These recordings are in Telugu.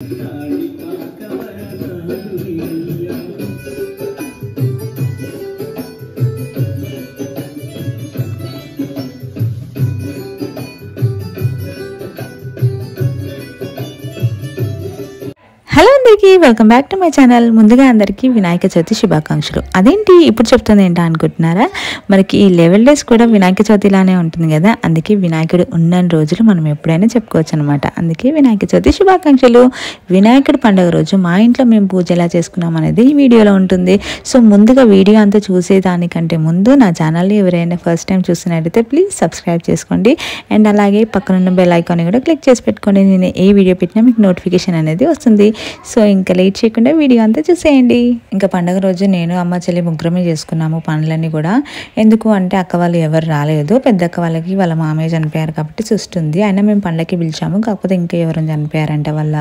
హలో అందరికీ welcome back to my channel. ముందుగా అందరికీ వినాయక చవితి శుభాకాంక్షలు. అదేంటి ఇప్పుడు చెప్తుంది ఏంటా అనుకుంటున్నారా? మనకి ఈ 11 days కూడా వినాయక చవితిలానే ఉంటుంది కదా, అందుకే వినాయకుడు ఉన్న రోజులు మనం ఎప్పుడైనా చెప్పుకోవచ్చు అనమాట. అందుకే వినాయక చవితి శుభాకాంక్షలు. వినాయకుడి పండుగ రోజు మా ఇంట్లో మేము పూజ ఎలా చేసుకున్నాం అనేది ఈ వీడియోలో ఉంటుంది. సో ముందుగా వీడియో అంతా చూసేదానికంటే ముందు నా ఛానల్ని ఎవరైనా ఫస్ట్ టైం చూస్తున్నట్టయితే ప్లీజ్ సబ్స్క్రైబ్ చేసుకోండి. అండ్ అలాగే పక్కనున్న బెల్ ఐకాన్ కూడా క్లిక్ చేసి పెట్టుకోండి. నేను ఏ వీడియో పెట్టినా మీకు నోటిఫికేషన్ అనేది వస్తుంది. సో ఇంకా లేట్ చేయకుండా వీడియో అంతా చూసేయండి. ఇంకా పండుగ రోజు నేను అమ్మ చెల్లి ముగ్గురమే చేసుకున్నాము పనులన్నీ కూడా. ఎందుకు అంటే అక్క వాళ్ళు ఎవరు రాలేదు. పెద్ద అక్క వాళ్ళకి వాళ్ళ మామయ్య చనిపోయారు కాబట్టి చూస్తుంది. అయినా మేము పండగకి పిలిచాము, కాకపోతే ఇంకా ఎవరైనా చనిపోయారంటే వాళ్ళ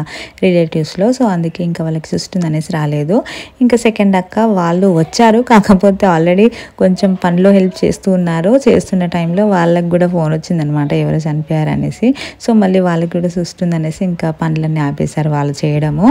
రిలేటివ్స్లో. సో అందుకే ఇంకా వాళ్ళకి చూస్తుంది అనేసి రాలేదు. ఇంకా సెకండ్ అక్క వాళ్ళు వచ్చారు, కాకపోతే ఆల్రెడీ కొంచెం పనిలో హెల్ప్ చేస్తూ ఉన్నారు. చేస్తున్న టైంలో వాళ్ళకి కూడా ఫోన్ వచ్చిందనమాట ఎవరు చనిపోయారు అనేసి. సో మళ్ళీ వాళ్ళకి కూడా చూస్తుంది అనేసి ఇంకా పనులన్నీ ఆపేశారు వాళ్ళు చేయడము.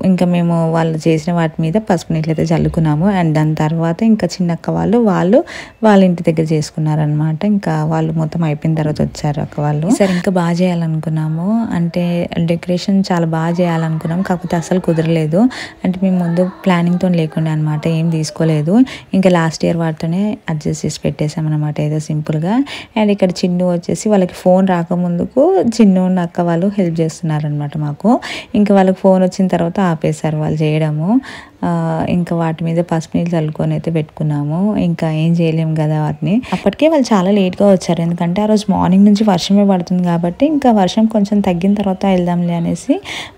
ఇంకా మేము వాళ్ళు చేసిన వాటి మీద పసుపు నీళ్ళు అయితే చల్లుకున్నాము. అండ్ దాని తర్వాత ఇంకా చిన్నక్క వాళ్ళు వాళ్ళ ఇంటి దగ్గర చేసుకున్నారనమాట. ఇంకా వాళ్ళు మొత్తం అయిపోయిన తర్వాత వచ్చారు అక్క వాళ్ళు. సరే ఇంకా బాగా చేయాలనుకున్నాము, అంటే డెకరేషన్ చాలా బాగా చేయాలనుకున్నాము, కాకపోతే అసలు కుదరలేదు. అంటే మేము ముందు ప్లానింగ్తో లేకుండా అనమాట, ఏం తీసుకోలేదు. ఇంకా లాస్ట్ ఇయర్ వాటితోనే అడ్జస్ట్ చేసి పెట్టేసామన్నమాట ఏదో సింపుల్గా. అండ్ ఇక్కడ చిన్ను వచ్చేసి వాళ్ళకి ఫోన్ రాకముందుకు చిన్ను అక్క వాళ్ళు హెల్ప్ చేస్తున్నారనమాట మాకు. ఇంకా వాళ్ళకి ఫోన్ వచ్చిన తర్వాత ఆపేశారు వాళ్ళు చేయడము. ఇంకా వాటి మీద పసుపు నీళ్ళు చల్లుకొని అయితే పెట్టుకున్నాము. ఇంకా ఏం చేయలేము కదా వాటిని. అప్పటికే వాళ్ళు చాలా లేట్గా వచ్చారు, ఎందుకంటే ఆ రోజు మార్నింగ్ నుంచి వర్షమే పడుతుంది కాబట్టి ఇంకా వర్షం కొంచెం తగ్గిన తర్వాత వెళ్దాంలే అనేసి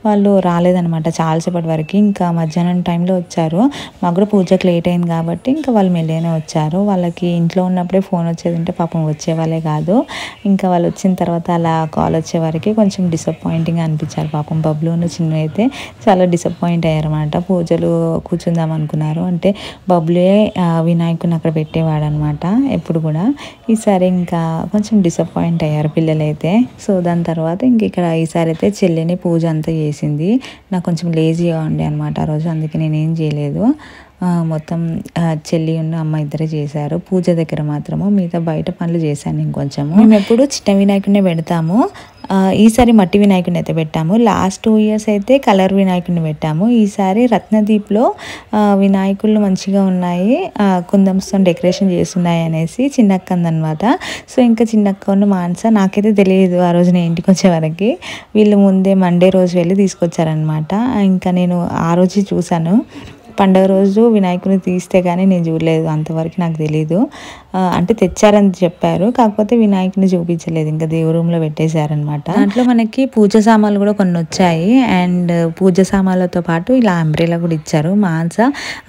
వాళ్ళు రాలేదనమాట చాలాసేపటి వరకు. ఇంకా మధ్యాహ్నం టైంలో వచ్చారు. మాకు కూడా పూజకు లేట్ అయింది కాబట్టి ఇంకా వాళ్ళు మెల్లగానే వచ్చారు. వాళ్ళకి ఇంట్లో ఉన్నప్పుడే ఫోన్ వచ్చేది ఉంటే పాపం వచ్చేవాళ్ళే కాదు. ఇంకా వాళ్ళు వచ్చిన తర్వాత అలా కాల్ వచ్చేవారికి కొంచెం డిసప్పాయింటింగ్ అనిపించారు పాపం. బబ్లును చిన్న అయితే చాలా డిసప్పాయింట్ అయ్యారన్నమాట. పూజలు కూర్చుందాం అనుకున్నారు, అంటే బబ్లే వినాయకుని అక్కడ పెట్టేవాడు అనమాట ఎప్పుడు కూడా. ఈసారి ఇంకా కొంచెం డిసప్పాయింట్ అయ్యారు పిల్లలైతే. సో దాని తర్వాత ఇంక ఇక్కడ ఈసారి అయితే చెల్లిని పూజ అంతా చేసింది. నాకు కొంచెం లేజీగా ఉండే అనమాట ఆ రోజు, అందుకే నేనేం చేయలేదు. మొత్తం చెల్లి ఉన్న అమ్మ ఇద్దరే చేశారు పూజ దగ్గర మాత్రము. మిగతా బయట పనులు చేశాను ఇంకొంచెము. మేము ఎప్పుడు చిన్న వినాయకుడిని పెడతాము, ఈసారి మట్టి వినాయకుడిని అయితే పెట్టాము. లాస్ట్ 2 years అయితే కలర్ వినాయకుడిని పెట్టాము. ఈసారి రత్నదీప్లో వినాయకుళ్ళు మంచిగా ఉన్నాయి, కుందంతో డెకరేషన్ చేస్తున్నాయి అనేసి చిన్నక్క అందనమాట. సో ఇంకా చిన్నక్క ఉన్న మానస నాకైతే తెలియదు ఆ రోజు నేను ఇంటికి వచ్చేవరకు. వీళ్ళు ముందే మండే రోజు వెళ్ళి తీసుకొచ్చారనమాట. ఇంకా నేను ఆ రోజు చూశాను. పండుగ రోజు వినాయకుని తీస్తే కానీ నేను చూడలేదు, అంతవరకు నాకు తెలీదు. అంటే తెచ్చారని చెప్పారు, కాకపోతే వినాయకుని చూపించలేదు, ఇంకా దేవుడి రూమ్లో పెట్టేశారనమాట. దాంట్లో మనకి పూజ సామాన్లు కూడా కొన్ని వచ్చాయి. అండ్ పూజ సామాన్లతో పాటు ఇలా అంబ్రెలా కూడా ఇచ్చారు. మాన్స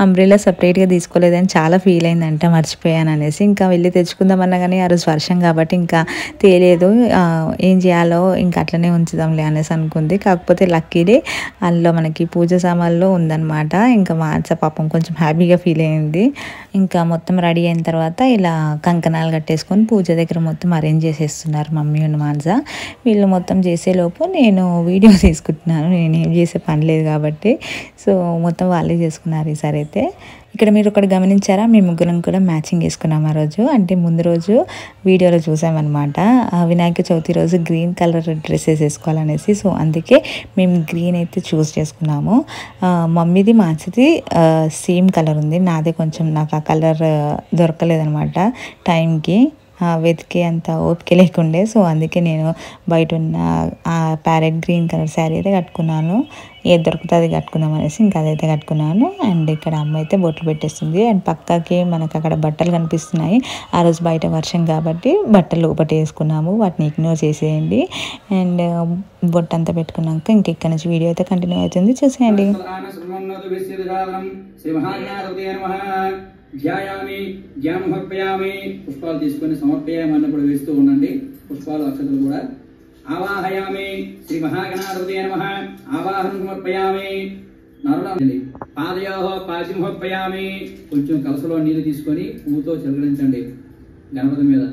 అంబ్రెలా సపరేట్గా తీసుకోలేదని చాలా ఫీల్ అయిందంట, మర్చిపోయాను అనేసి. ఇంకా వెళ్ళి తెచ్చుకుందామన్నా కానీ ఆ రోజు వర్షం కాబట్టి ఇంకా తెలియదు ఏం చేయాలో, ఇంకా అట్లనే ఉంచుదాంలే అనేసి అనుకుంది. కాకపోతే లక్కీలే అందులో మనకి పూజ సామాన్లో ఉందన్నమాట. ఇంకా మాన్స పాపం కొంచెం హ్యాపీగా ఫీల్ అయింది. ఇంకా మొత్తం రెడీ అయిన తర్వాత ఇలా కంకణాలు కట్టేసుకొని పూజ దగ్గర మొత్తం అరేంజ్ చేసేస్తున్నారు మమ్మీ ఉన్న మాన్స. వీళ్ళు మొత్తం చేసేలోపు నేను వీడియో తీసుకుంటున్నాను, నేనేం చేసే పని లేదు కాబట్టి. సో మొత్తం వాళ్ళే చేసుకున్నారు ఈసారి అయితే. ఇక్కడ మీరు ఒకటి గమనించారా, మేము ముగ్గురం కూడా మ్యాచింగ్ వేసుకున్నాం ఆ రోజు. అంటే ముందు రోజు వీడియోలో చూసామన్నమాట, వినాయక చవితి రోజు గ్రీన్ కలర్ డ్రెస్సెస్ వేసుకోవాలనేసి. సో అందుకే మేము గ్రీన్ అయితే చూస్ చేసుకున్నాము. మమ్మీది మాన్సిది సేమ్ కలర్ ఉంది, నాదే కొంచెం నాకు ఆ కలర్ దొరకలేదనమాట టైంకి, వెతికే అంత ఓపిక లేకుండే. సో అందుకే నేను బయట ఉన్న ఆ ప్యారెట్ గ్రీన్ కలర్ శారీ అయితే కట్టుకున్నాను. ఏది దొరుకుతుంది అది కట్టుకుందాం అనేసి ఇంకా అదైతే కట్టుకున్నాను. అండ్ ఇక్కడ అమ్మ అయితే బొట్లు పెట్టేస్తుంది. అండ్ పక్కకి మనకు అక్కడ బట్టలు కనిపిస్తున్నాయి. ఆ రోజు బయట వర్షం కాబట్టి బట్టలు ఒకటి వేసుకున్నాము, వాటిని ఇగ్నోర్ చేసేయండి. అండ్ బొట్టు అంతా పెట్టుకున్నాక ఇంక ఇక్కడ నుంచి వీడియో అయితే కంటిన్యూ అవుతుంది, చూసేయండి. ధ్యాయామి ధ్యానమర్పయామి. పుష్పాలు తీసుకొని సమర్పయామి అన్నప్పుడు వేస్తూ ఉండండి, పుష్పాలు అక్షతలు కూడా. ఆవాహయామి శ్రీ మహాగణాధిపతయే నమః. ఆవాహనం సమర్పయామి. నరులండి పాదయోః పాచిమర్పయామి. కొంచెం కలసలో నీళ్లు తీసుకొని పువ్వుతో చిలకరించండి గణపతి మీద.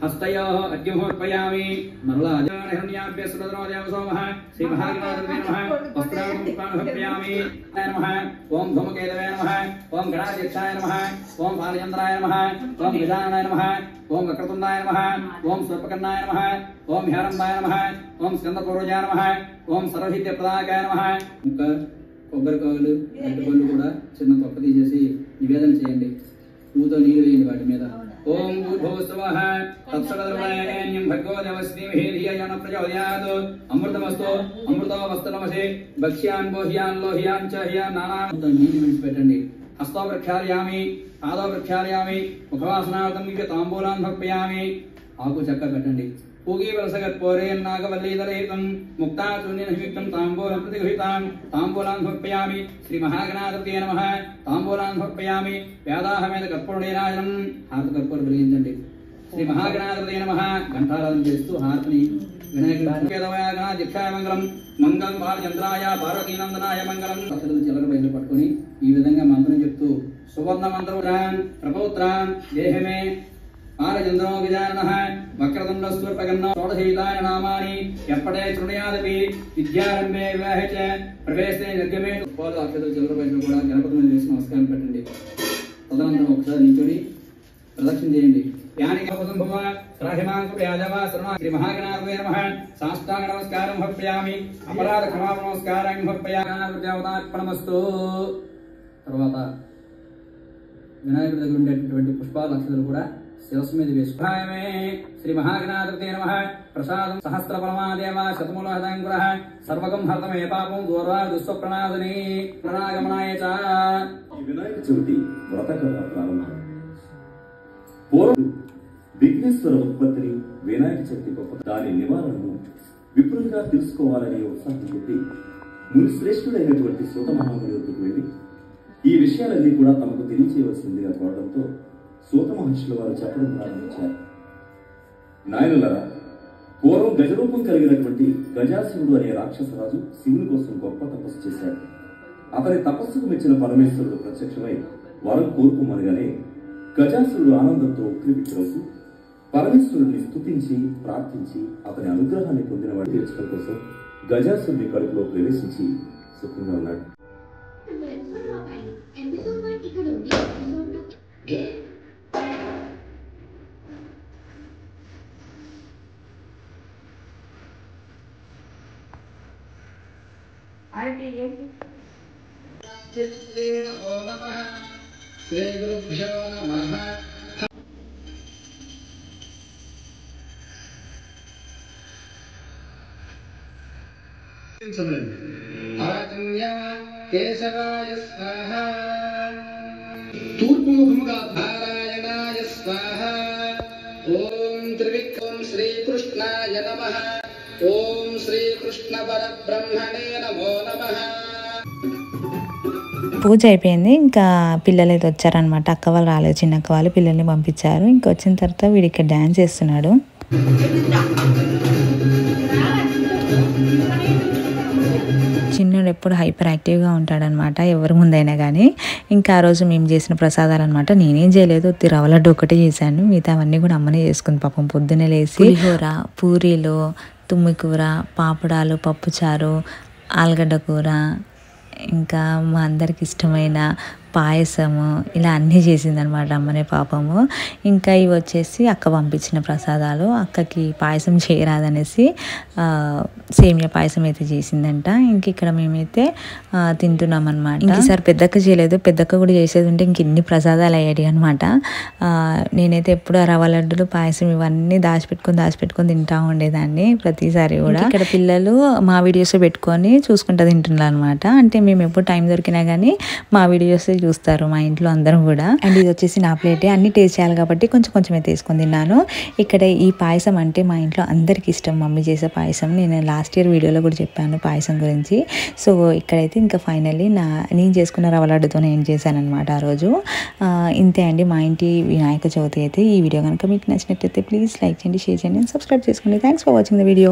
हस्तयोः अद्युमर्पयामि मरलाजनहिरण्याभ्य सुरद्रोदेव सोमः श्री महागणाधिपतये नमः वस्त्राणुपुष्पाणुर्पयामि नमः ओम धूमकेतवे नमः ओम गणाध्यक्षाय नमः ओम बालचन्द्राय नमः ओम गजाननाय नमः ओम वक्रतुण्डाय नमः ओम सर्पकर्णाय नमः ओम ह्यारम्बाय नमः ओम स्कंदपूर्वजाय नमः ओम सर्वसिद्धिप्रदायकाय नमः కొబ్బరికాయలు అరటిపళ్ళు కూడా చిన్న తొక్క తీసేసి నివేదన చేయండి పూతో నీళ్ళు వేయండి వాటి మీద ఓం భూర్భువస్సువః తత్సవితుర్వరేణ్యం భర్గో దేవస్య ధీమహి ధియో యో నః ప్రచోదయాత్ అమృతమస్తు అమృతో వస్తనమసి భక్ష్యాన్ బోహ్యాన్ లోహ్యాన్ చ హ్యాన్ నానా నీళ్ళు విడిచిపెట్టండి హస్తో ప్రక్షాళయామి పాదో ప్రక్షాళయామి ముఖవాసనార్థం ఇక తాంబూలాన్ సమర్పయామి ఆకు చక్క పెట్టండి पूगी वलसगत्पोरेण नागवल्लीधरहितं मुक्ताचूर्णनिमित्तं ताम्बूलं प्रतिगृहीतां ताम्बूलान् समर्पयामि श्री महागणाधिपतये नमः ताम्बूलान् समर्पयामि व्यादाहमेध कर्पूरनीराजनं हारति कर्पूर వెలిగించండి श्री महागणाधिपतये नमः घंटाराधన చేస్తూ హారతిని వినాయకుడికి మంగళం మంగళం బాలచంద్రాయ పార్వతీనందనాయ మంగళం అక్షతలు చిల్లర బయలు పట్టుకొని ఈ విధంగా మంత్రం చెప్తూ సువర్ణ మంత్రం ప్రపౌత్రాన్ దేహమే बालचन्द्रो विदारणः वक्रतुण्डस्वर्पगन्नो षोडशयुताय नामानि यप्पटे शृणुयादपि विद्यारम्भे विवाहे च प्रवेशे निर्गमे पाలు అక్షతలు చిల్లర బయలు కూడా గణపతి మీద వేసి నమస్కారం పెట్టండి తదనంతరం ఒకసారి నిల్చొని ప్రదక్షిణ చేయండి यानि कपसंभव राहिमांक व्याजवा शरणा श्री महागणाधिपतये नमः साष्टांग नमस्कारं समर्पयामि अपराध क्षमा नमस्कारं समर्पयामि देवतार्पणमस्तु తర్వాత వినాయకుడి దగ్గర ఉండేటటువంటి పుష్పాల అక్షతలు కూడా శిరస్సు మీద వేసుకోమే శ్రీ మహాగణాధిపతये నమః ప్రసాదం సహస్రపరమాదేవ శతమూలహదంకురః సర్వగం హర్తమే పాపం దూర్వా దుస్వప్రణాదనే ప్రణాగమనాయ చ వినాయక చవితి వ్రతకథ ప్రారంభం. పూర్వం విఘ్నేశ్వర ఉత్పత్తిని వినాయక చవితి గొప్ప దాని నివారణను విపులంగా తెలుసుకోవాలనే ఉత్సాహం కొద్ది ముని శ్రేష్ఠుడైనటువంటి సూత మహాముని వద్దకు వెళ్లి ఈ విషయాలన్నీ కూడా తమకు తెలియచేయవలసిందిగా కోరడంతో సూత మహర్షుల వారు చెప్పడం ప్రారంభించారు. నాయనులారా, పూర్వం గజరూపం కలిగినటువంటి గజాసురుడు అనే రాక్షసరాజు శివుని కోసం గొప్ప తపస్సు చేశాడు. అతని తపస్సుకు మెచ్చిన పరమేశ్వరుడు ప్రత్యక్షమై వరం కోరుకోమనగానే గజాసురుడు ఆనందంతో ఉక్కిరిబిక్కిరవుతూ పరమేశ్వరుడిని స్తుతించి ప్రార్థించి అతని అనుగ్రహాన్ని పొందిన వాడి తీర్చడం కోసం గజాసురుడి కడుపులో ప్రవేశించి సుఖంగా ఉన్నాడు. శ్రీ గురుభ్యో నమః. కేశవాయ స్వాహ. తూర్పుముఖముగా నారాయణాయ స్వాహ. ఓం త్రివిక్రమ శ్రీకృష్ణాయ నమః. ఓం శ్రీకృష్ణ పరబ్రహ్మణే నమో నమః. పూజ అయిపోయింది. ఇంకా పిల్లలు అయితే వచ్చారనమాట. అక్క వాళ్ళు రాలేదు, చిన్న అక్క వాళ్ళు పిల్లల్ని పంపించారు. ఇంకా వచ్చిన తర్వాత వీడు ఇక్కడ డ్యాన్స్ చేస్తున్నాడు. చిన్నోడు ఎప్పుడు హైపర్ యాక్టివ్గా ఉంటాడనమాట, ఎవరి ముందైనా కానీ. ఇంకా ఆ రోజు మేము చేసిన ప్రసాదాలు అనమాట. నేనేం చేయలేదు, రవ్వ లడ్డు ఒకటే చేశాను. మిగతా అవన్నీ కూడా అమ్మనే చేసుకుంది పాపం. పొద్దున్నే లేసి పులిహోర, పూరీలు, తుమ్మికూర, పాపడాలు, పప్పుచారు, ఆలుగడ్డ కూర, ఇంకా మా అందరికి ఇష్టమైన పాయసము, ఇలా అన్నీ చేసిందనమాట అమ్మనే పాపము. ఇంకా ఇవి వచ్చేసి అక్క పంపించిన ప్రసాదాలు. అక్కకి పాయసం చేయరాదనేసి సేమియా పాయసం అయితే చేసిందంట. ఇంక ఇక్కడ మేమైతే తింటున్నాం అనమాట. ఇంకసారి పెద్దక్క చేయలేదు, పెద్దక్క కూడా చేసేది ఉంటే ఇంక ఇన్ని ప్రసాదాలు అయ్యాయి అనమాట. నేనైతే ఎప్పుడు రవ్వ లడ్డులు, పాయసం ఇవన్నీ దాచిపెట్టుకొని తింటా ఉండేదాన్ని ప్రతిసారి కూడా. ఇక్కడ పిల్లలు మా వీడియోస్ పెట్టుకొని చూసుకుంటూ తింటున్నారు అనమాట. అంటే మేము ఎప్పుడు టైం దొరికినా కానీ మా వీడియోస్ చూస్తారు మా ఇంట్లో అందరం కూడా. అండ్ ఇది వచ్చేసి నా ప్లేటే, అన్ని టేస్ట్ చేయాలి కాబట్టి కొంచెం అయితే తీసుకొని తిన్నాను. ఇక్కడ ఈ పాయసం అంటే మా ఇంట్లో అందరికి ఇష్టం, మమ్మీ చేసే పాయసం. నేను లాస్ట్ ఇయర్ వీడియోలో కూడా చెప్పాను పాయసం గురించి. సో ఇక్కడైతే ఇంకా ఫైనల్లీ నేను చేసుకున్న రవ్వ లడ్డుతో నేను చేశాను అనమాట ఆ రోజు. ఇంతే అండి మా ఇంటి వినాయక చవితి అయితే. ఈ వీడియో కనుక మీకు నచ్చినట్లయితే ప్లీజ్ లైక్ చేయండి, షేర్ చేయండి, సబ్స్క్రైబ్ చేసుకోండి. Thanks for watching the video.